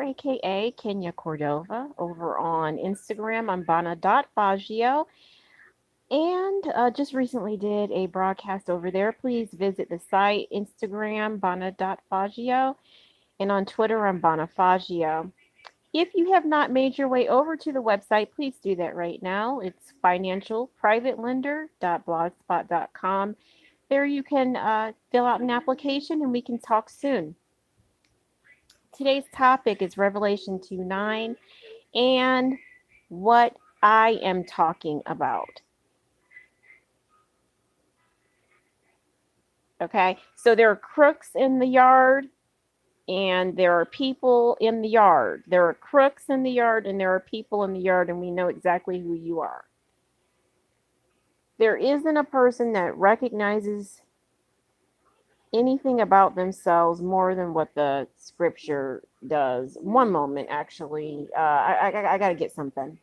aka Kenya Cordova. Over on Instagram, I'm Bana.Faggio. And just recently did a broadcast over there. Please visit the site, Instagram, Bana.Faggio. And on Twitter, I'm Banafaggio. If you have not made your way over to the website, please do that right now. It's financialprivatelender.blogspot.com. There you can fill out an application and we can talk soon. Today's topic is Revelation 2:9 and what I am talking about. Okay, so there are crooks in the yard and there are people in the yard. There are crooks in the yard and there are people in the yard, and we know exactly who you are. There isn't a person that recognizes anything about themselves more than what the scripture does. One moment, actually. I got to get something.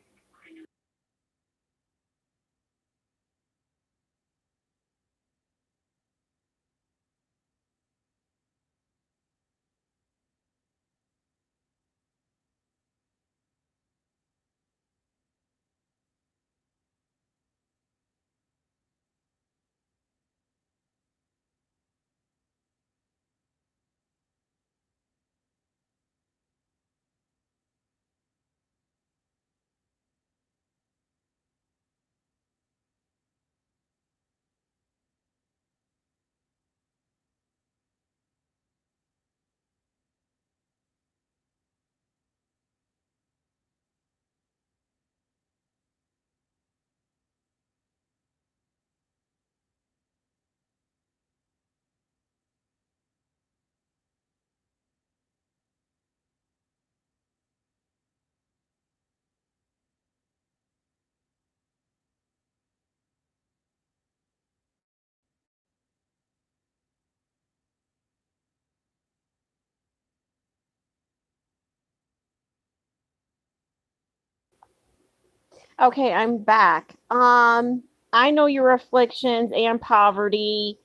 Okay, I'm back. I know your afflictions and poverty,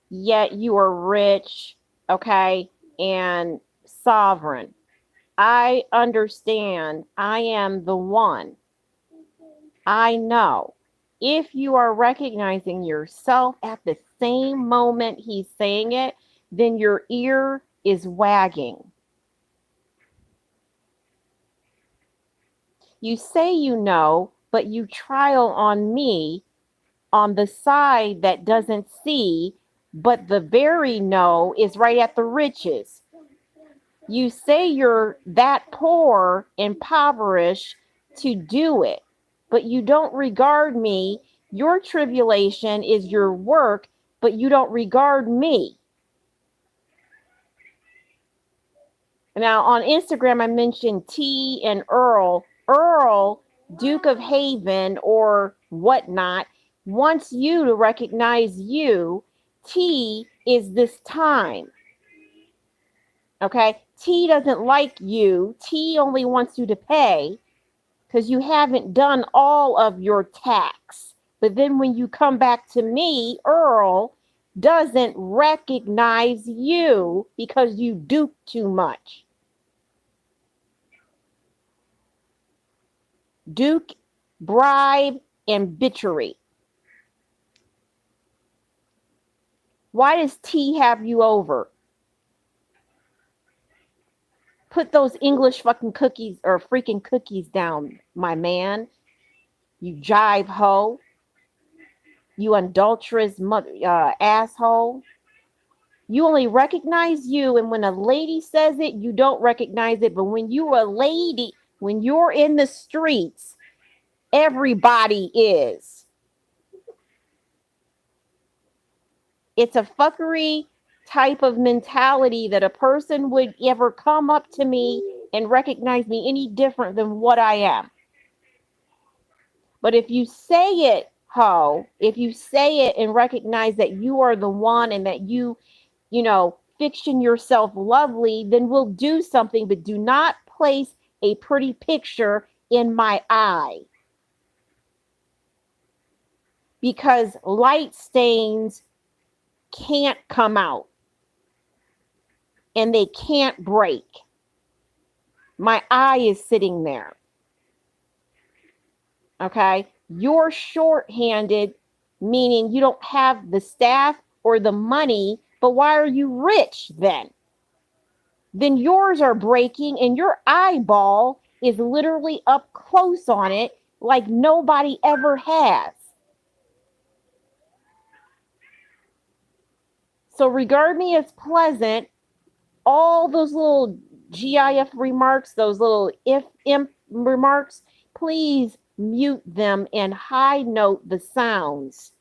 yet you are rich, okay, and sovereign. I understand. I am the one. I know. If you are recognizing yourself at the same moment he's saying it, then your ear is wagging. You say you know, but you trial on me on the side that doesn't see, but the very no is right at the riches. You say you're that poor, impoverished to do it, but you don't regard me. Your tribulation is your work, but you don't regard me. Now, on Instagram, I mentioned T and Earl. Earl, Duke of Haven or whatnot, wants you to recognize you. T is this time. Okay? T doesn't like you. T only wants you to pay because you haven't done all of your tax. But then when you come back to me, Earl doesn't recognize you because you dupe too much. Duke, bribe, and bitchery. Why does T have you over? Put those English fucking cookies or freaking cookies down, my man. You jive hoe. You adulterous mother asshole. You only recognize you, and when a lady says it, you don't recognize it. But when you're a lady, when you're in the streets, everybody is. It's a fuckery type of mentality that a person would ever come up to me and recognize me any different than what I am. But if you say it, ho, if you say it and recognize that you are the one and that you fiction yourself lovely, then we'll do something, but do not place a pretty picture in my eye. Because light stains can't come out and they can't break. My eye is sitting there. Okay. You're short-handed, meaning you don't have the staff or the money, but why are you rich then? Then yours are breaking and your eyeball is literally up close on it like nobody ever has. So regard me as pleasant. All those little GIF remarks, those little if imp remarks, please mute them and high note the sounds.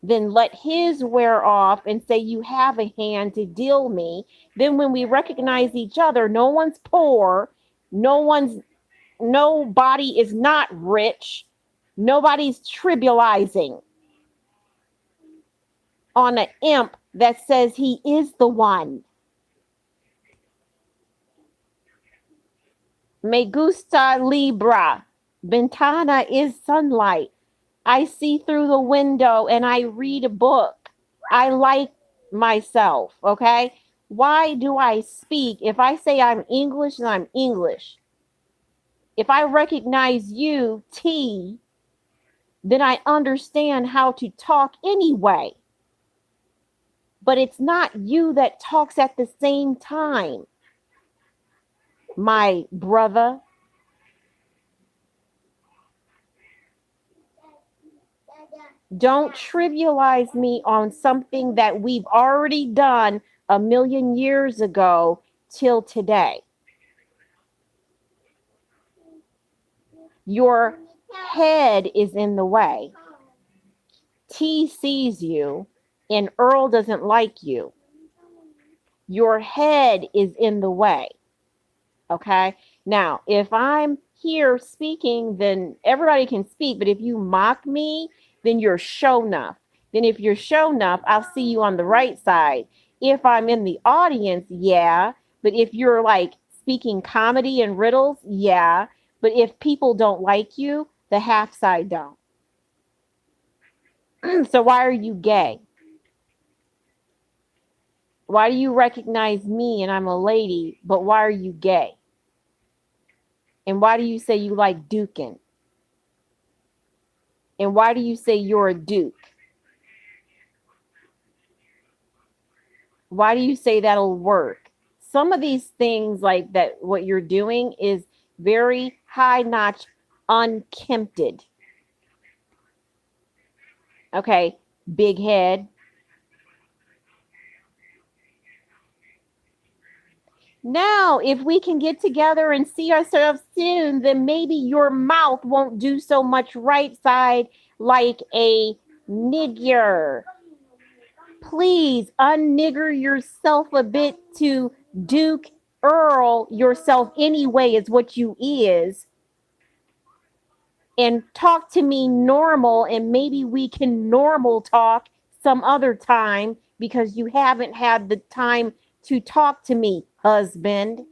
Then let his wear off and say you have a hand to deal me. Then when we recognize each other, no one's poor, nobody is not rich, nobody's trivializing on an imp that says he is the one. Me gusta libra. Ventana is sunlight. I see through the window and I read a book. I like myself, okay? Why do I speak? If I say I'm English, then I'm English. If I recognize you, T, then I understand how to talk anyway. But it's not you that talks at the same time, my brother. Don't trivialize me on something that we've already done a million years ago till today. Your head is in the way. T sees you and Earl doesn't like you. Your head is in the way. Okay. Now, if I'm here speaking, then everybody can speak. But if you mock me, then you're show enough. Then if you're show enough, I'll see you on the right side. If I'm in the audience, yeah. But if you're like speaking comedy and riddles, yeah. But if people don't like you, the half side don't. So why are you gay? Why do you recognize me and I'm a lady, but why are you gay? And why do you say you like duking? And why do you say you're a duke? Why do you say that'll work? Some of these things like that, what you're doing is very high notch, unkempted. Okay, big head. Now, if we can get together and see ourselves soon, then maybe your mouth won't do so much right side like a nigger. Please unnigger yourself a bit to Duke Earl yourself anyway is what you is. And talk to me normal and maybe we can normal talk some other time because you haven't had the time to talk to me, husband.